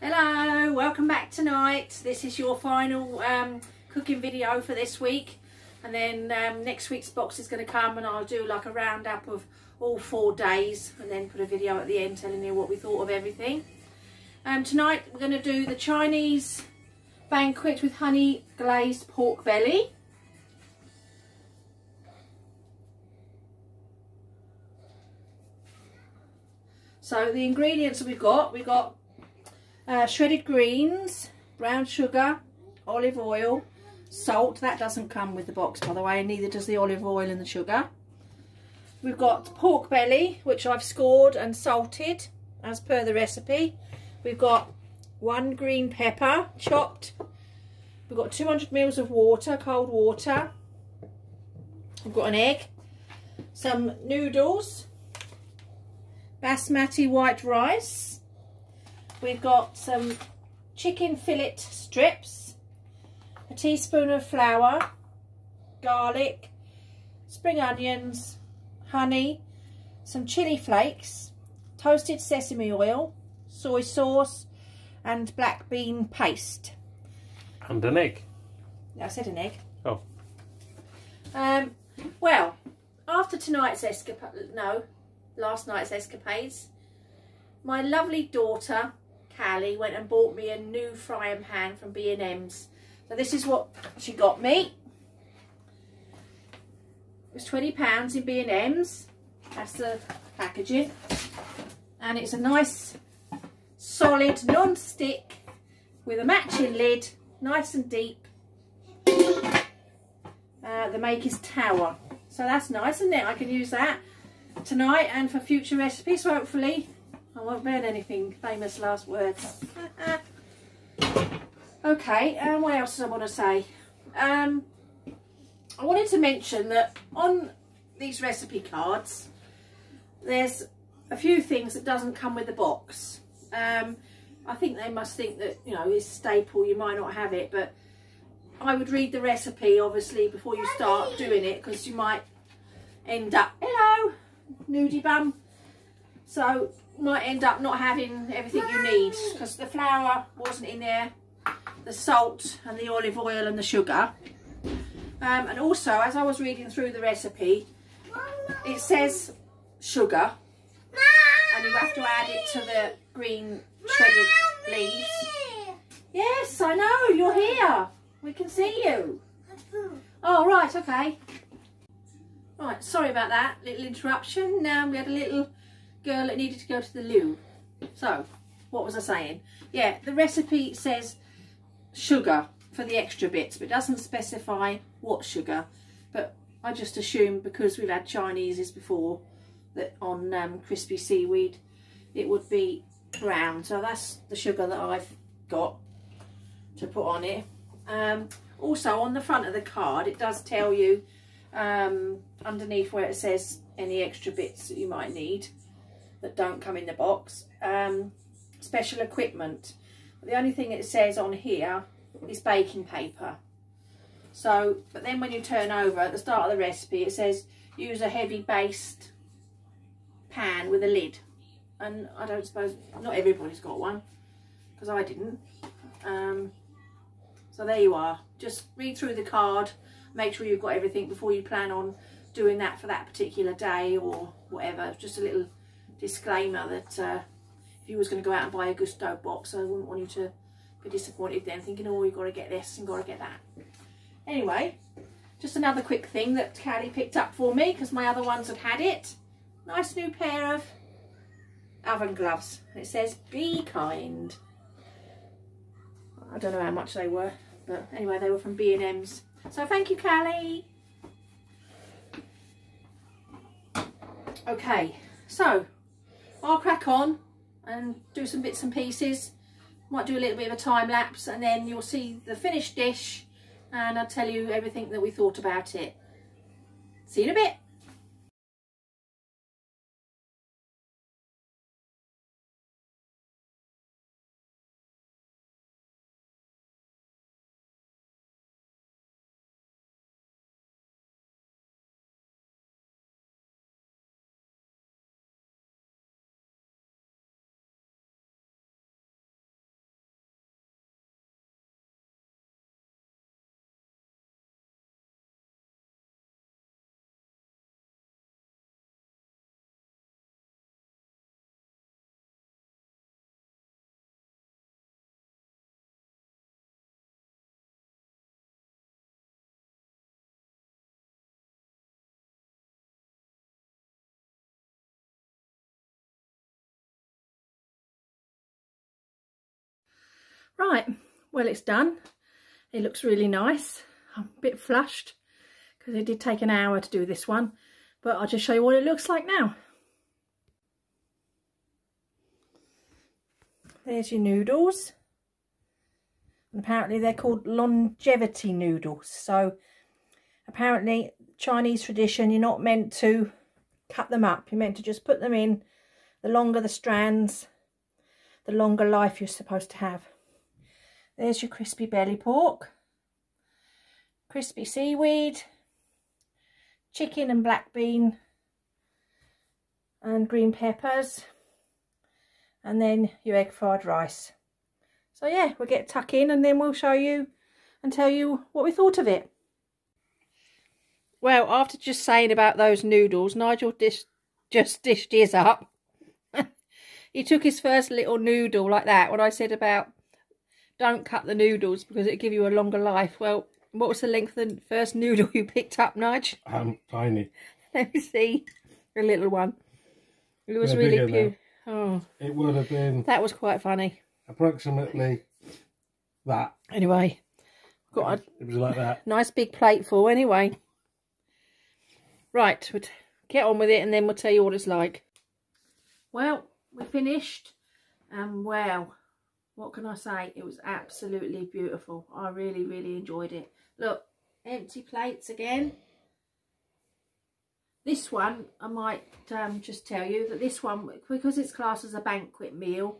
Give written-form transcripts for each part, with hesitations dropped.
Hello, welcome back tonight. This is your final cooking video for this week, and then next week's box is going to come and I'll do like a roundup of all 4 days and then put a video at the end telling you what we thought of everything. Tonight we're going to do the Chinese banquet with honey glazed pork belly. So the ingredients that we've got shredded greens, brown sugar, olive oil, salt. That doesn't come with the box, by the way, and neither does the olive oil and the sugar. We've got pork belly, which I've scored and salted as per the recipe. We've got 1 green pepper chopped. We've got 200 ml of water, cold water. We've got an egg, some noodles, basmati white rice. We've got some chicken fillet strips, a teaspoon of flour, garlic, spring onions, honey, some chili flakes, toasted sesame oil, soy sauce and black bean paste. And an egg. I said an egg. Oh. Well, after last night's escapades, my lovely daughter Callie went and bought me a new frying pan from B&M's. So this is what she got me. It was £20 in B&M's. That's the packaging, and it's a nice solid non-stick with a matching lid, nice and deep. The make is Tower, so that's nice, isn't it? I can use that tonight and for future recipes, so hopefully I won't burn anything. Famous last words. Okay, what else did I want to say? I wanted to mention that on these recipe cards there's a few things that doesn't come with the box. I think they must think that, you know, it's staple, you might not have it, but I would read the recipe obviously before you start doing it, because you might end up, hello nudie bum, so you might end up not having everything you need, because the flour wasn't in there, the salt and the olive oil and the sugar. And also, as I was reading through the recipe, it says sugar, and you have to add it to the green shredded leaves. Yes, I know, you're here. We can see you. Oh, right, okay. Right, sorry about that little interruption. We had a little girl that needed to go to the loo. So, what was I saying? Yeah, the recipe says sugar for the extra bits, but it doesn't specify what sugar. But I just assumed, because we've had Chinese's before, that on crispy seaweed it would be brown. So that's the sugar that I've got to put on it. Also on the front of the card it does tell you underneath where it says any extra bits that you might need that don't come in the box, special equipment. The only thing it says on here is baking paper. So, but then when you turn over at the start of the recipe it says use a heavy based pan with a lid, and I don't suppose, not everybody's got one, because I didn't. So there you are. Just read through the card, make sure you've got everything before you plan on doing that for that particular day or whatever. Just a little disclaimer that if you was going to go out and buy a Gousto box, I wouldn't want you to be disappointed then, thinking, oh, you've got to get this and got to get that. Anyway, just another quick thing that Callie picked up for me, because my other ones had it. Nice new pair of oven gloves. It says be kind. I don't know how much they were, but anyway, they were from B&M's. So thank you, Callie. Okay, so I'll crack on and do some bits and pieces. Might do a little bit of a time lapse, and then you'll see the finished dish and I'll tell you everything that we thought about it. See you in a bit. Right, well, it's done. It looks really nice. I'm a bit flushed because it did take an hour to do this one, but I'll just show you what it looks like now. There's your noodles. And apparently they're called longevity noodles. So apparently Chinese tradition, you're not meant to cut them up. You're meant to just put them in. The longer the strands, the longer life you're supposed to have. There's your crispy belly pork, crispy seaweed, chicken and black bean and green peppers, and then your egg fried rice. So yeah, we'll get tuck in and then we'll show you and tell you what we thought of it. Well, after just saying about those noodles, Nigel just dished his up. He took his first little noodle like that when I said about don't cut the noodles because it'll give you a longer life. Well, what was the length of the first noodle you picked up, Nige? Tiny. Let me see. A little one. It was really cute. Oh, it would have been. That was quite funny. Approximately that. Anyway, got it was like that. Nice big plate full anyway. Right, we'll get on with it and then we'll tell you what it's like. Well, we finished and wow, what can I say? It was absolutely beautiful. I really, really enjoyed it. Look, empty plates again. This one, I might just tell you that this one, because it's classed as a banquet meal,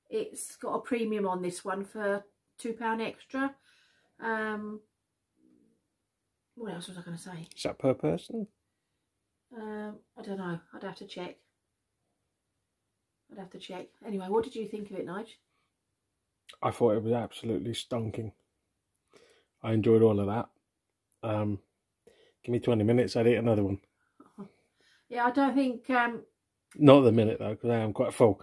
it's got a premium on this one for £2 extra. What else was I going to say? Is that per person? I don't know. I'd have to check. Anyway, what did you think of it, Nige? I thought it was absolutely stunking. I enjoyed all of that. Give me 20 minutes, I'd eat another one. Yeah, I don't think... Not at the minute, though, because I am quite full.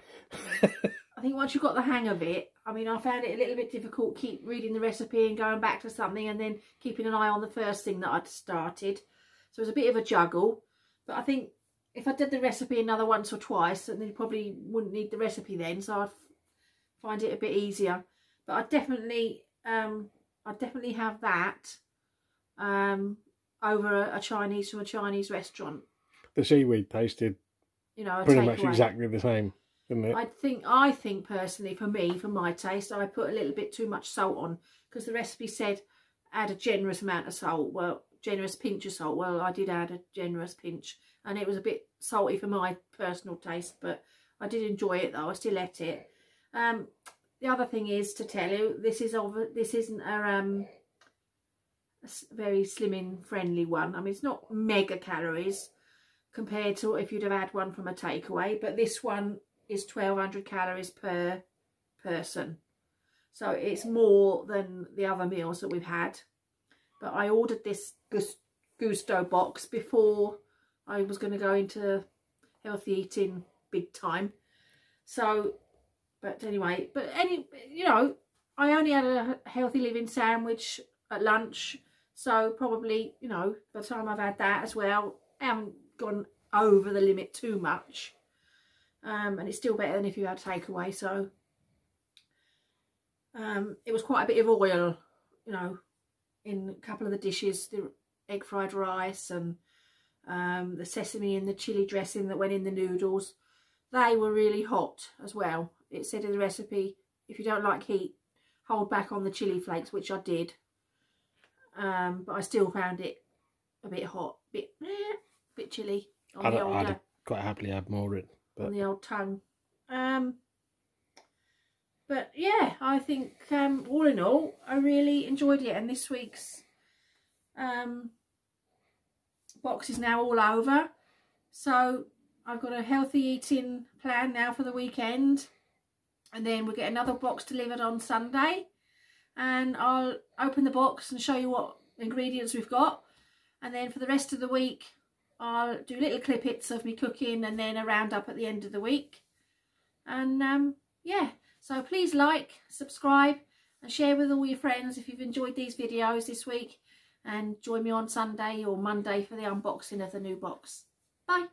I think once you've got the hang of it, I mean, I found it a little bit difficult, keep reading the recipe and going back to something and then keeping an eye on the first thing that I'd started. So it was a bit of a juggle. But I think if I did the recipe another once or twice, then you probably wouldn't need the recipe then, so I'd find it a bit easier. But I'd definitely have that over a Chinese from a Chinese restaurant. The seaweed tasted, you know, pretty much exactly the same, didn't it? I think personally, for me, for my taste, I put a little bit too much salt on because the recipe said add a generous amount of salt. Well, generous pinch of salt. Well, I did add a generous pinch, and it was a bit salty for my personal taste, but I did enjoy it though. I still ate it. The other thing is to tell you, this isn't a very slimming friendly one. I mean, it's not mega calories compared to if you'd have had one from a takeaway, but this one is 1200 calories per person, so it's more than the other meals that we've had. But I ordered this Gousto box before I was going to go into healthy eating big time. So, but anyway, you know, I only had a healthy living sandwich at lunch, so probably, you know, by the time I've had that as well, I haven't gone over the limit too much. And it's still better than if you had takeaway. So it was quite a bit of oil, you know, in a couple of the dishes, the egg fried rice and the sesame and the chilli dressing that went in the noodles. They were really hot as well. It said in the recipe, if you don't like heat, hold back on the chilli flakes, which I did. But I still found it a bit hot, bit chilly on the old. I'd quite happily have more in, but on the old tongue. But yeah, I think all in all, I really enjoyed it. And this week's box is now all over. So I've got a healthy eating plan now for the weekend. And then we'll get another box delivered on Sunday. And I'll open the box and show you what ingredients we've got. And then for the rest of the week, I'll do little clip-its of me cooking and then a roundup at the end of the week. And yeah. So please like, subscribe and share with all your friends if you've enjoyed these videos this week. And join me on Sunday or Monday for the unboxing of the new box. Bye.